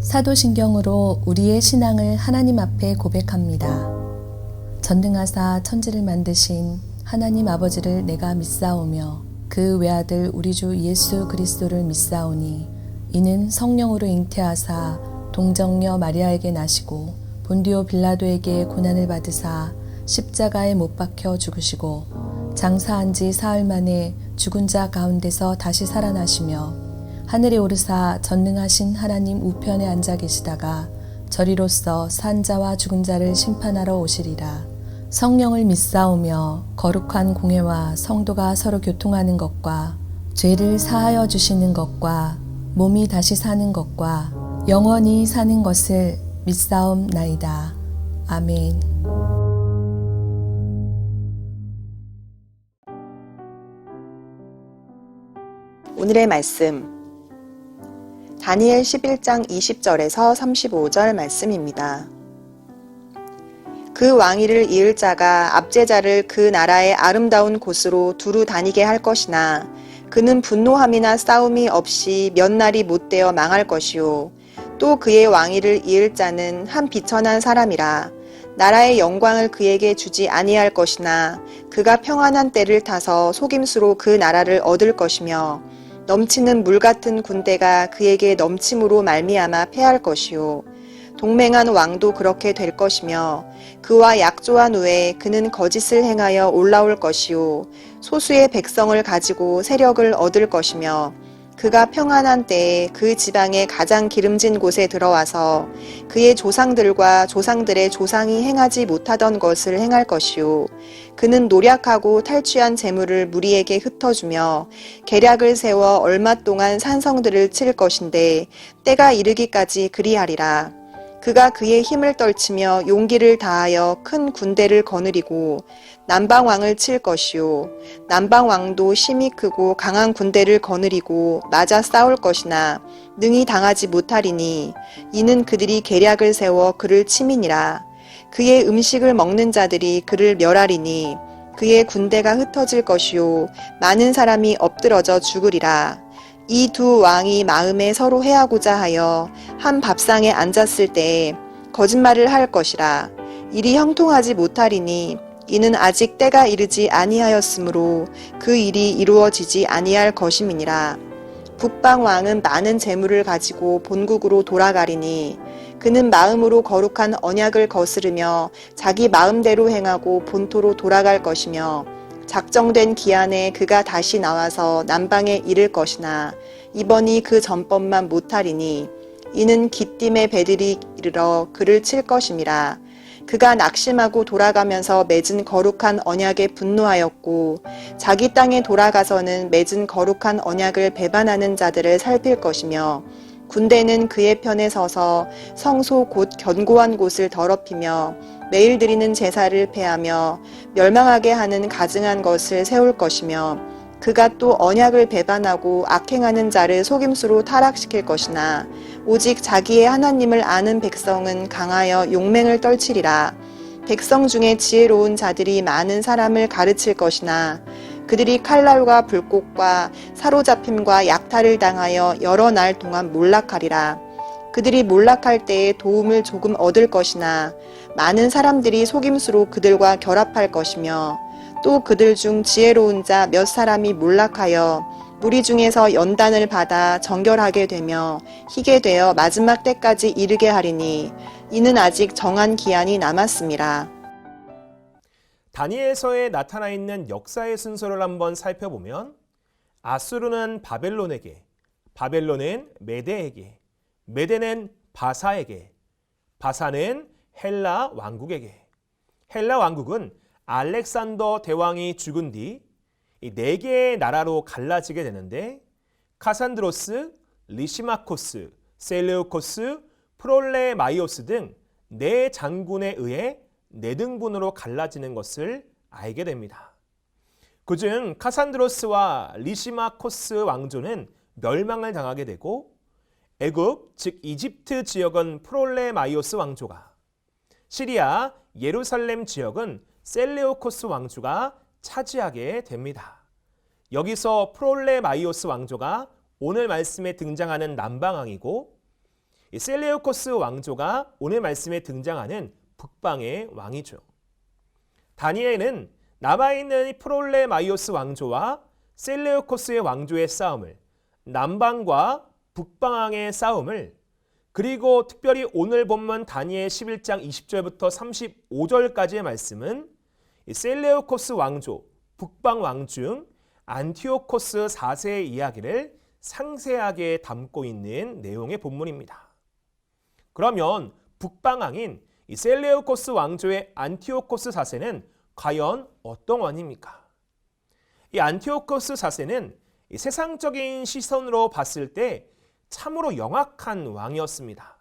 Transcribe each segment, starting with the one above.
사도신경으로 우리의 신앙을 하나님 앞에 고백합니다. 전능하사 천지를 만드신 하나님 아버지를 내가 믿사오며 그 외아들 우리 주 예수 그리스도를 믿사오니 이는 성령으로 잉태하사 동정녀 마리아에게 나시고 본디오 빌라도에게 고난을 받으사 십자가에 못 박혀 죽으시고 장사한 지 사흘 만에 죽은 자 가운데서 다시 살아나시며 하늘에 오르사 전능하신 하나님 우편에 앉아 계시다가 저리로서 산 자와 죽은 자를 심판하러 오시리라. 성령을 믿사오며 거룩한 공회와 성도가 서로 교통하는 것과 죄를 사하여 주시는 것과 몸이 다시 사는 것과 영원히 사는 것을 믿사옵나이다. 아멘. 오늘의 말씀 다니엘 11장 20절에서 35절 말씀입니다. 그 왕위를 이을 자가 압제자를 그 나라의 아름다운 곳으로 두루 다니게 할 것이나 그는 분노함이나 싸움이 없이 몇 날이 못되어 망할 것이요 또 그의 왕위를 이을 자는 한 비천한 사람이라 나라의 영광을 그에게 주지 아니할 것이나 그가 평안한 때를 타서 속임수로 그 나라를 얻을 것이며 넘치는 물 같은 군대가 그에게 넘침으로 말미암아 패할 것이요 동맹한 왕도 그렇게 될 것이며 그와 약조한 후에 그는 거짓을 행하여 올라올 것이요 소수의 백성을 가지고 세력을 얻을 것이며 그가 평안한 때에 그 지방의 가장 기름진 곳에 들어와서 그의 조상들과 조상들의 조상이 행하지 못하던 것을 행할 것이요 그는 노략하고 탈취한 재물을 무리에게 흩어주며 계략을 세워 얼마 동안 산성들을 칠 것인데 때가 이르기까지 그리하리라. 그가 그의 힘을 떨치며 용기를 다하여 큰 군대를 거느리고 남방왕을 칠 것이요 남방왕도 힘이 크고 강한 군대를 거느리고 맞아 싸울 것이나 능히 당하지 못하리니 이는 그들이 계략을 세워 그를 침이니라. 그의 음식을 먹는 자들이 그를 멸하리니 그의 군대가 흩어질 것이요 많은 사람이 엎드러져 죽으리라. 이 두 왕이 마음에 서로 해하고자 하여 한 밥상에 앉았을 때에 거짓말을 할 것이라. 일이 형통하지 못하리니 이는 아직 때가 이르지 아니하였으므로 그 일이 이루어지지 아니할 것임이니라. 북방 왕은 많은 재물을 가지고 본국으로 돌아가리니 그는 마음으로 거룩한 언약을 거스르며 자기 마음대로 행하고 본토로 돌아갈 것이며 작정된 기한에 그가 다시 나와서 남방에 이를 것이나 이번이 그 전법만 못하리니 이는 기띔의 배들이 이르러 그를 칠 것임이라. 그가 낙심하고 돌아가면서 맺은 거룩한 언약에 분노하였고 자기 땅에 돌아가서는 맺은 거룩한 언약을 배반하는 자들을 살필 것이며 군대는 그의 편에 서서 성소 곧 견고한 곳을 더럽히며 매일 드리는 제사를 폐하며 멸망하게 하는 가증한 것을 세울 것이며 그가 또 언약을 배반하고 악행하는 자를 속임수로 타락시킬 것이나 오직 자기의 하나님을 아는 백성은 강하여 용맹을 떨치리라. 백성 중에 지혜로운 자들이 많은 사람을 가르칠 것이나 그들이 칼날과 불꽃과 사로잡힘과 약탈을 당하여 여러 날 동안 몰락하리라. 그들이 몰락할 때에 도움을 조금 얻을 것이나 많은 사람들이 속임수로 그들과 결합할 것이며 또 그들 중 지혜로운 자 몇 사람이 몰락하여 무리 중에서 연단을 받아 정결하게 되며 희게 되어 마지막 때까지 이르게 하리니 이는 아직 정한 기한이 남았음이라. 다니엘서에 나타나 있는 역사의 순서를 한번 살펴보면 아수르는 바벨론에게, 바벨론은 메대에게, 메대는 바사에게, 바사는 헬라 왕국에게, 헬라 왕국은 알렉산더 대왕이 죽은 뒤 이 4개의 나라로 갈라지게 되는데 카산드로스, 리시마코스, 셀레우코스, 프롤레마이오스 등 4장군에 의해 4등분으로 갈라지는 것을 알게 됩니다. 그중 카산드로스와 리시마코스 왕조는 멸망을 당하게 되고 애굽, 즉 이집트 지역은 프롤레마이오스 왕조가, 시리아, 예루살렘 지역은 셀레우코스 왕조가 차지하게 됩니다. 여기서 프롤레마이오스 왕조가 오늘 말씀에 등장하는 남방왕이고 이 셀레우코스 왕조가 오늘 말씀에 등장하는 북방의 왕이죠. 다니엘은 남아있는 이 프롤레마이오스 왕조와 셀레우코스의 왕조의 싸움을, 남방과 북방의 싸움을, 그리고 특별히 오늘 본문 다니엘 11장 20절부터 35절까지의 말씀은 이 셀레우코스 왕조, 북방 왕 중 안티오코스 4세의 이야기를 상세하게 담고 있는 내용의 본문입니다. 그러면 북방왕인 이 셀레우코스 왕조의 안티오코스 4세는 과연 어떤 왕입니까? 이 안티오코스 4세는 이 세상적인 시선으로 봤을 때 참으로 영악한 왕이었습니다.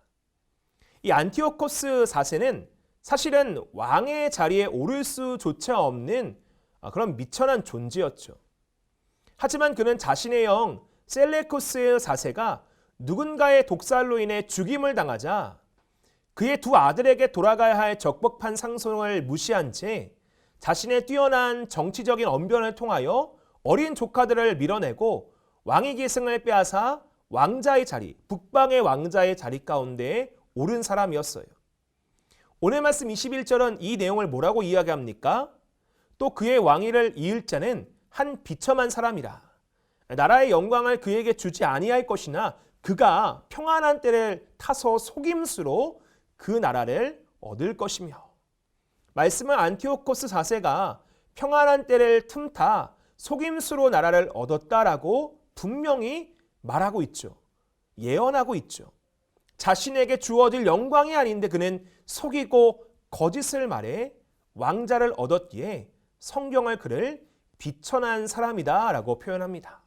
이 안티오코스 4세는 사실은 왕의 자리에 오를 수조차 없는 그런 미천한 존재였죠. 하지만 그는 자신의 영 셀레우코스 4세가 누군가의 독살로 인해 죽임을 당하자 그의 두 아들에게 돌아가야 할 적법한 상속을 무시한 채 자신의 뛰어난 정치적인 언변을 통하여 어린 조카들을 밀어내고 왕위 계승을 빼앗아 왕자의 자리, 북방의 왕자의 자리 가운데 오른 사람이었어요. 오늘 말씀 21절은 이 내용을 뭐라고 이야기합니까? 또 그의 왕위를 이을 자는 한 비참한 사람이라. 나라의 영광을 그에게 주지 아니할 것이나 그가 평안한 때를 타서 속임수로 그 나라를 얻을 것이며. 말씀은 안티오코스 4세가 평안한 때를 틈타 속임수로 나라를 얻었다라고 분명히 말하고 있죠. 예언하고 있죠. 자신에게 주어질 영광이 아닌데 그는 속이고 거짓을 말해 왕자를 얻었기에 성경을 그를 비천한 사람이다 라고 표현합니다.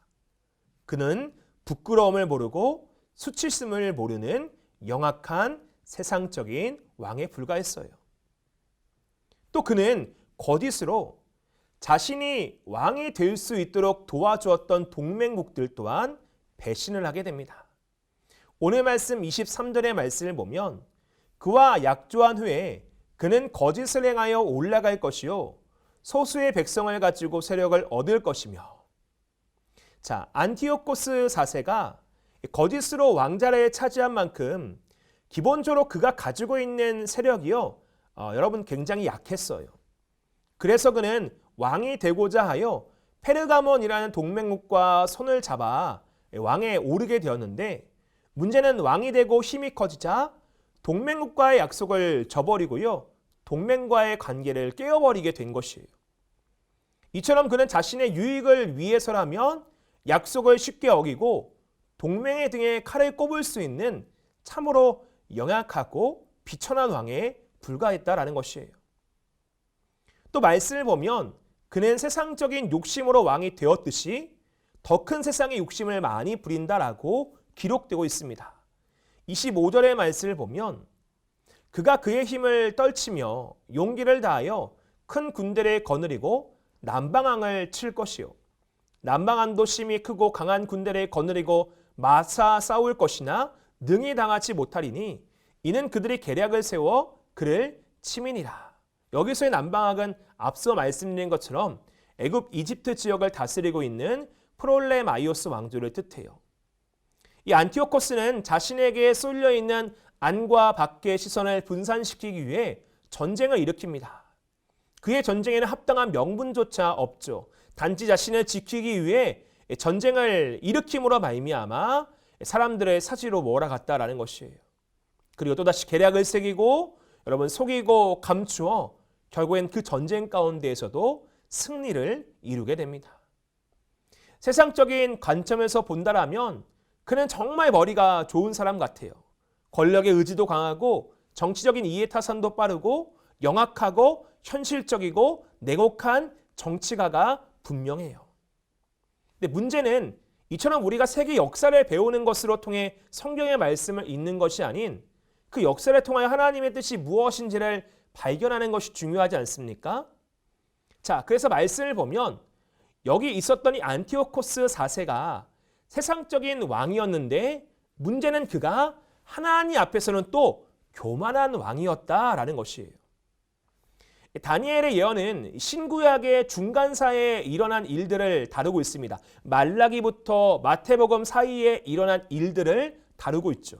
그는 부끄러움을 모르고 수치심을 모르는 영악한 세상적인 왕에 불과했어요. 또 그는 거짓으로 자신이 왕이 될 수 있도록 도와주었던 동맹국들 또한 배신을 하게 됩니다. 오늘 말씀 23절의 말씀을 보면 그와 약조한 후에 그는 거짓을 행하여 올라갈 것이요 소수의 백성을 가지고 세력을 얻을 것이며. 자, 안티오코스 4세가 거짓으로 왕자를 차지한 만큼 기본적으로 그가 가지고 있는 세력이요 여러분 굉장히 약했어요. 그래서 그는 왕이 되고자 하여 페르가몬이라는 동맹국과 손을 잡아 왕에 오르게 되었는데 문제는 왕이 되고 힘이 커지자 동맹국과의 약속을 저버리고요. 동맹과의 관계를 깨어버리게 된 것이에요. 이처럼 그는 자신의 유익을 위해서라면 약속을 쉽게 어기고 동맹의 등에 칼을 꼽을 수 있는 참으로 영약하고 비천한 왕에 불과했다라는 것이에요. 또 말씀을 보면 그는 세상적인 욕심으로 왕이 되었듯이 더 큰 세상의 욕심을 많이 부린다라고 기록되고 있습니다. 25절의 말씀을 보면 그가 그의 힘을 떨치며 용기를 다하여 큰 군대를 거느리고 남방왕을 칠 것이요 남방왕도 심히 크고 강한 군대를 거느리고 맞서 싸울 것이나 능히 당하지 못하리니 이는 그들이 계략을 세워 그를 치민이라. 여기서의 남방왕은 앞서 말씀드린 것처럼 애굽 이집트 지역을 다스리고 있는 프롤레마이오스 왕조를 뜻해요. 이 안티오코스는 자신에게 쏠려 있는 안과 밖의 시선을 분산시키기 위해 전쟁을 일으킵니다. 그의 전쟁에는 합당한 명분조차 없죠. 단지 자신을 지키기 위해 전쟁을 일으킴으로 말미암아 사람들의 사지로 몰아갔다라는 것이에요. 그리고 또다시 계략을 새기고 여러분 속이고 감추어 결국엔 그 전쟁 가운데에서도 승리를 이루게 됩니다. 세상적인 관점에서 본다라면 그는 정말 머리가 좋은 사람 같아요. 권력의 의지도 강하고 정치적인 이해타산도 빠르고 영악하고 현실적이고 냉혹한 정치가가 분명해요. 근데 문제는 이처럼 우리가 세계 역사를 배우는 것으로 통해 성경의 말씀을 읽는 것이 아닌 그 역사를 통하여 하나님의 뜻이 무엇인지를 발견하는 것이 중요하지 않습니까? 자, 그래서 말씀을 보면 여기 있었던 이 안티오코스 4세가 세상적인 왕이었는데 문제는 그가 하나님 앞에서는 또 교만한 왕이었다라는 것이에요. 다니엘의 예언은 신구약의 중간사에 일어난 일들을 다루고 있습니다. 말라기부터 마태복음 사이에 일어난 일들을 다루고 있죠.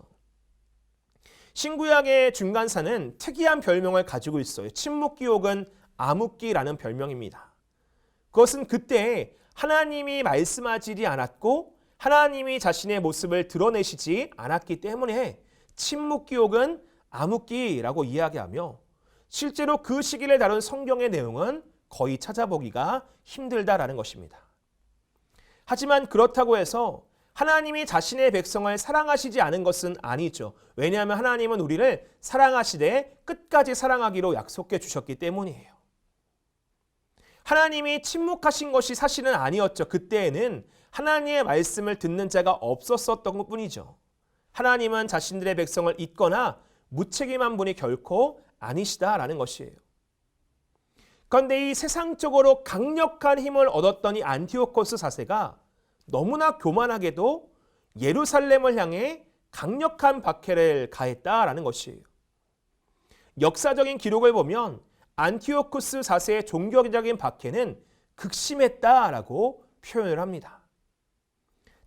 신구약의 중간사는 특이한 별명을 가지고 있어요. 침묵기 혹은 암흑기라는 별명입니다. 그것은 그때 하나님이 말씀하지 않았고 하나님이 자신의 모습을 드러내시지 않았기 때문에 침묵기 혹은 암흑기라고 이야기하며 실제로 그 시기를 다룬 성경의 내용은 거의 찾아보기가 힘들다라는 것입니다. 하지만 그렇다고 해서 하나님이 자신의 백성을 사랑하시지 않은 것은 아니죠. 왜냐하면 하나님은 우리를 사랑하시되 끝까지 사랑하기로 약속해 주셨기 때문이에요. 하나님이 침묵하신 것이 사실은 아니었죠. 그때에는 하나님의 말씀을 듣는 자가 없었던 것뿐이죠. 하나님은 자신들의 백성을 잊거나 무책임한 분이 결코 아니시다라는 것이에요. 그런데 이 세상적으로 강력한 힘을 얻었던 이 안티오코스 4세가 너무나 교만하게도 예루살렘을 향해 강력한 박해를 가했다라는 것이에요. 역사적인 기록을 보면 안티오코스 4세의 종교적인 박해는 극심했다라고 표현을 합니다.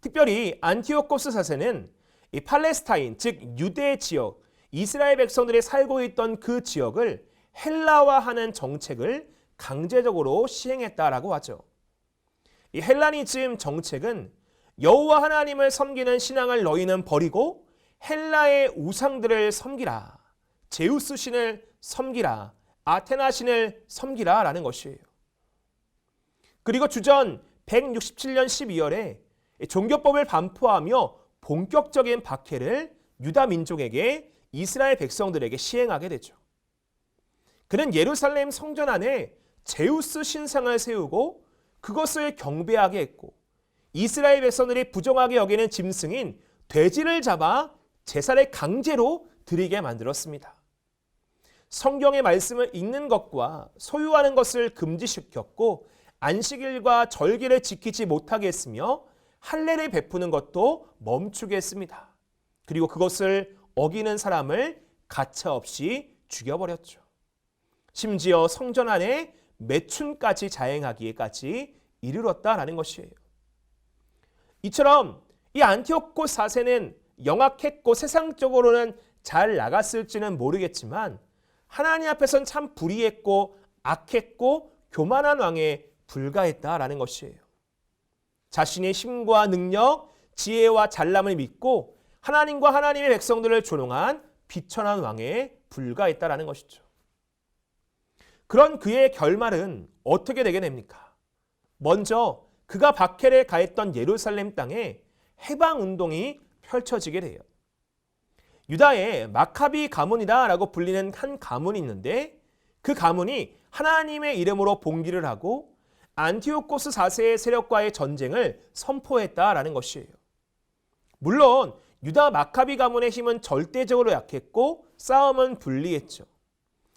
특별히 안티오코스 4세는 이 팔레스타인, 즉 유대 지역, 이스라엘 백성들이 살고 있던 그 지역을 헬라화하는 정책을 강제적으로 시행했다라고 하죠. 이 헬라니즘 정책은 여호와 하나님을 섬기는 신앙을 너희는 버리고 헬라의 우상들을 섬기라, 제우스 신을 섬기라, 아테나 신을 섬기라 라는 것이에요. 그리고 주전 167년 12월에 종교법을 반포하며 본격적인 박해를 유다 민족에게 이스라엘 백성들에게 시행하게 되죠. 그는 예루살렘 성전 안에 제우스 신상을 세우고 그것을 경배하게 했고 이스라엘 백성들이 부정하게 여기는 짐승인 돼지를 잡아 제사를 강제로 드리게 만들었습니다. 성경의 말씀을 읽는 것과 소유하는 것을 금지시켰고 안식일과 절기를 지키지 못하게 했으며 할례를 베푸는 것도 멈추게 했습니다. 그리고 그것을 어기는 사람을 가차없이 죽여버렸죠. 심지어 성전 안에 매춘까지 자행하기에까지 이르렀다라는 것이에요. 이처럼 이 안티오코스 4세는 영악했고 세상적으로는 잘 나갔을지는 모르겠지만 하나님 앞에서는 참 불의했고 악했고 교만한 왕에 불과했다라는 것이에요. 자신의 힘과 능력, 지혜와 잘남을 믿고 하나님과 하나님의 백성들을 조롱한 비천한 왕에 불과했다라는 것이죠. 그런 그의 결말은 어떻게 되게 됩니까? 먼저 그가 박해를 가했던 예루살렘 땅에 해방운동이 펼쳐지게 돼요. 유다의 마카비 가문이다라고 불리는 한 가문이 있는데 그 가문이 하나님의 이름으로 봉기를 하고 안티오코스 4세의 세력과의 전쟁을 선포했다라는 것이에요. 물론 유다 마카비 가문의 힘은 절대적으로 약했고 싸움은 불리했죠.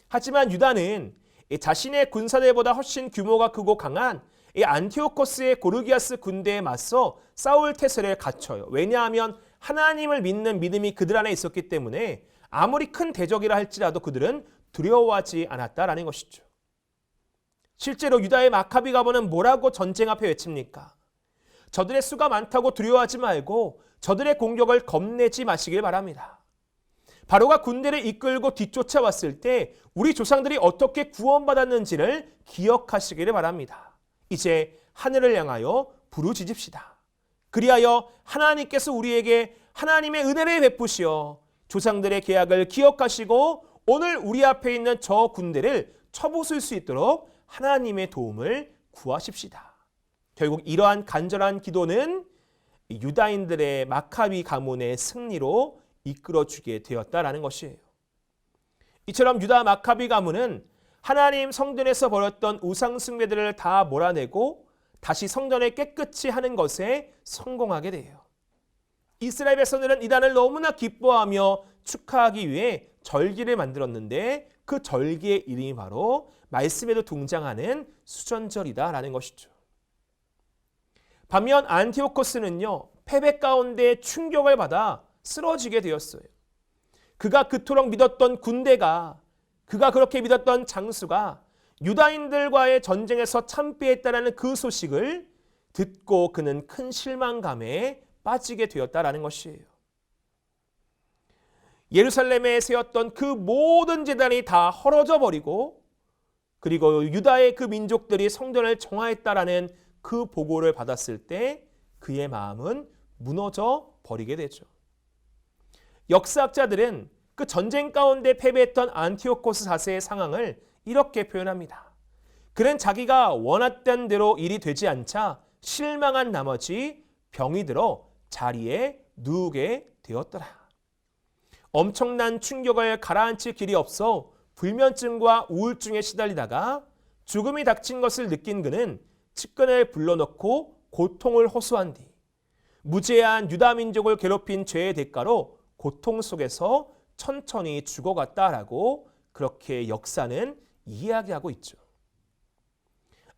하지만 유다는 자신의 군사대보다 훨씬 규모가 크고 강한 이 안티오코스의 고르기아스 군대에 맞서 싸울 태세를 갖춰요. 왜냐하면 하나님을 믿는 믿음이 그들 안에 있었기 때문에 아무리 큰 대적이라 할지라도 그들은 두려워하지 않았다라는 것이죠. 실제로 유다의 마카비 가문은 뭐라고 전쟁 앞에 외칩니까? 저들의 수가 많다고 두려워하지 말고 저들의 공격을 겁내지 마시길 바랍니다. 바로가 군대를 이끌고 뒤쫓아왔을 때 우리 조상들이 어떻게 구원받았는지를 기억하시기를 바랍니다. 이제 하늘을 향하여 부르짖읍시다. 그리하여 하나님께서 우리에게 하나님의 은혜를 베푸시어 조상들의 계약을 기억하시고 오늘 우리 앞에 있는 저 군대를 쳐부술 수 있도록 하나님의 도움을 구하십시다. 결국 이러한 간절한 기도는 유다인들의 마카비 가문의 승리로 이끌어주게 되었다라는 것이에요. 이처럼 유다 마카비 가문은 하나님 성전에서 벌였던 우상 숭배들을 다 몰아내고 다시 성전을 깨끗이 하는 것에 성공하게 돼요. 이스라엘 백성들은 이단을 너무나 기뻐하며 축하하기 위해 절기를 만들었는데 그 절기의 이름이 바로 말씀에도 등장하는 수전절이다라는 것이죠. 반면 안티오코스는요, 패배 가운데 충격을 받아 쓰러지게 되었어요. 그가 그토록 믿었던 군대가, 그가 그렇게 믿었던 장수가 유다인들과의 전쟁에서 참패했다라는 그 소식을 듣고 그는 큰 실망감에 빠지게 되었다라는 것이에요. 예루살렘에 세웠던 그 모든 제단이 다 헐어져 버리고, 그리고 유다의 그 민족들이 성전을 정화했다라는 그 보고를 받았을 때 그의 마음은 무너져 버리게 되죠. 역사학자들은 그 전쟁 가운데 패배했던 안티오코스 4세의 상황을 이렇게 표현합니다. 그는 자기가 원했던 대로 일이 되지 않자 실망한 나머지 병이 들어 자리에 누우게 되었더라. 엄청난 충격을 가라앉힐 길이 없어 불면증과 우울증에 시달리다가 죽음이 닥친 것을 느낀 그는 측근을 불러놓고 고통을 호소한 뒤 무죄한 유다 민족을 괴롭힌 죄의 대가로 고통 속에서 천천히 죽어갔다라고 그렇게 역사는 이야기하고 있죠.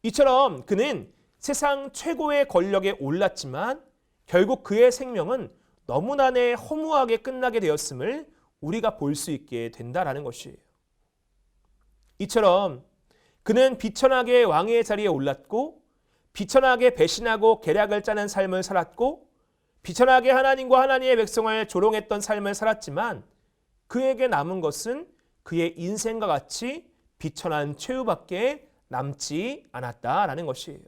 이처럼 그는 세상 최고의 권력에 올랐지만 결국 그의 생명은 너무나내 허무하게 끝나게 되었음을 우리가 볼 수 있게 된다라는 것이에요. 이처럼 그는 비천하게 왕의 자리에 올랐고 비천하게 배신하고 계략을 짜는 삶을 살았고 비천하게 하나님과 하나님의 백성을 조롱했던 삶을 살았지만 그에게 남은 것은 그의 인생과 같이 비천한 최후밖에 남지 않았다라는 것이에요.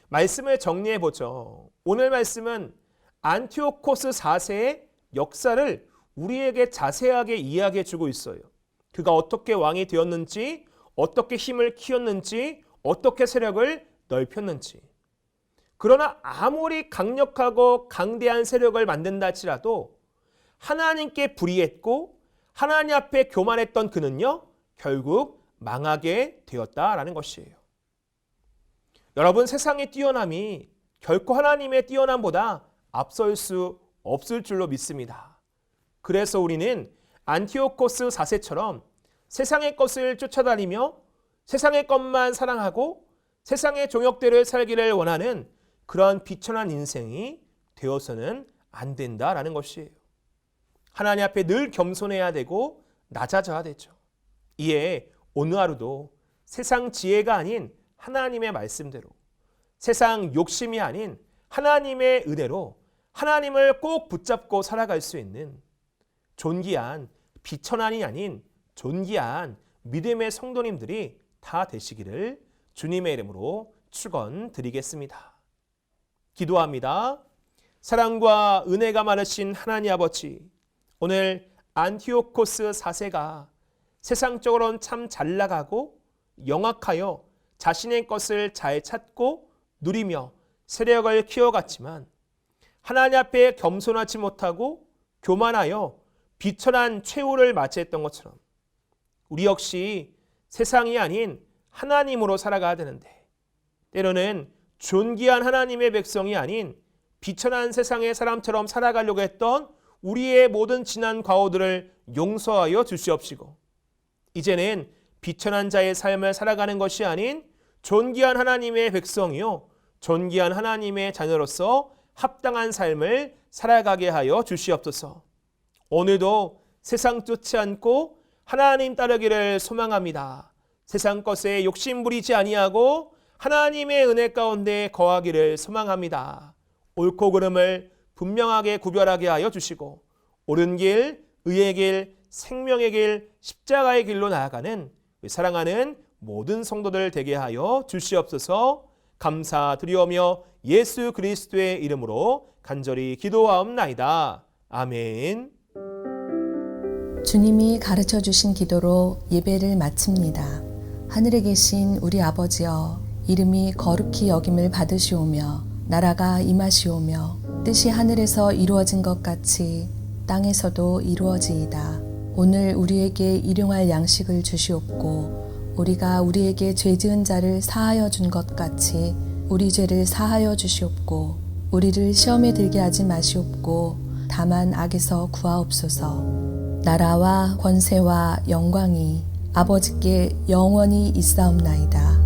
말씀을 정리해 보죠. 오늘 말씀은 안티오코스 4세의 역사를 우리에게 자세하게 이야기해 주고 있어요. 그가 어떻게 왕이 되었는지, 어떻게 힘을 키웠는지, 어떻게 세력을 넓혔는지. 그러나 아무리 강력하고 강대한 세력을 만든다 할지라도 하나님께 불의했고 하나님 앞에 교만했던 그는요, 결국 망하게 되었다라는 것이에요. 여러분, 세상의 뛰어남이 결코 하나님의 뛰어남보다 앞설 수 없을 줄로 믿습니다. 그래서 우리는 안티오코스 4세처럼 세상의 것을 쫓아다니며 세상의 것만 사랑하고 세상의 종역대로 살기를 원하는 그런 비천한 인생이 되어서는 안 된다라는 것이에요. 하나님 앞에 늘 겸손해야 되고 낮아져야 되죠. 이에 오늘 하루도 세상 지혜가 아닌 하나님의 말씀대로, 세상 욕심이 아닌 하나님의 은혜로 하나님을 꼭 붙잡고 살아갈 수 있는 존귀한 비천한이 아닌 존귀한 믿음의 성도님들이 다 되시기를 주님의 이름으로 축원드리겠습니다. 기도합니다. 사랑과 은혜가 많으신 하나님 아버지, 오늘 안티오코스 4세가 세상적으로는 참 잘 나가고 영악하여 자신의 것을 잘 찾고 누리며 세력을 키워갔지만 하나님 앞에 겸손하지 못하고 교만하여 비천한 최후를 맞이했던 것처럼 우리 역시 세상이 아닌 하나님으로 살아가야 되는데 때로는 존귀한 하나님의 백성이 아닌 비천한 세상의 사람처럼 살아가려고 했던 우리의 모든 지난 과오들을 용서하여 주시옵시고 이제는 비천한 자의 삶을 살아가는 것이 아닌 존귀한 하나님의 백성이요 존귀한 하나님의 자녀로서 합당한 삶을 살아가게 하여 주시옵소서. 오늘도 세상 쫓지 않고 하나님 따르기를 소망합니다. 세상 것에 욕심 부리지 아니하고 하나님의 은혜 가운데 거하기를 소망합니다. 옳고 그름을 분명하게 구별하게 하여 주시고 옳은 길, 의의 길, 생명의 길, 십자가의 길로 나아가는 사랑하는 모든 성도들 되게 하여 주시옵소서. 감사드리오며 예수 그리스도의 이름으로 간절히 기도하옵나이다. 아멘. 주님이 가르쳐 주신 기도로 예배를 마칩니다. 하늘에 계신 우리 아버지여, 이름이 거룩히 여김을 받으시오며 나라가 임하시오며 뜻이 하늘에서 이루어진 것 같이 땅에서도 이루어지이다. 오늘 우리에게 일용할 양식을 주시옵고 우리가 우리에게 죄 지은 자를 사하여 준 것 같이 우리 죄를 사하여 주시옵고 우리를 시험에 들게 하지 마시옵고 다만 악에서 구하옵소서. 나라와 권세와 영광이 아버지께 영원히 있사옵나이다.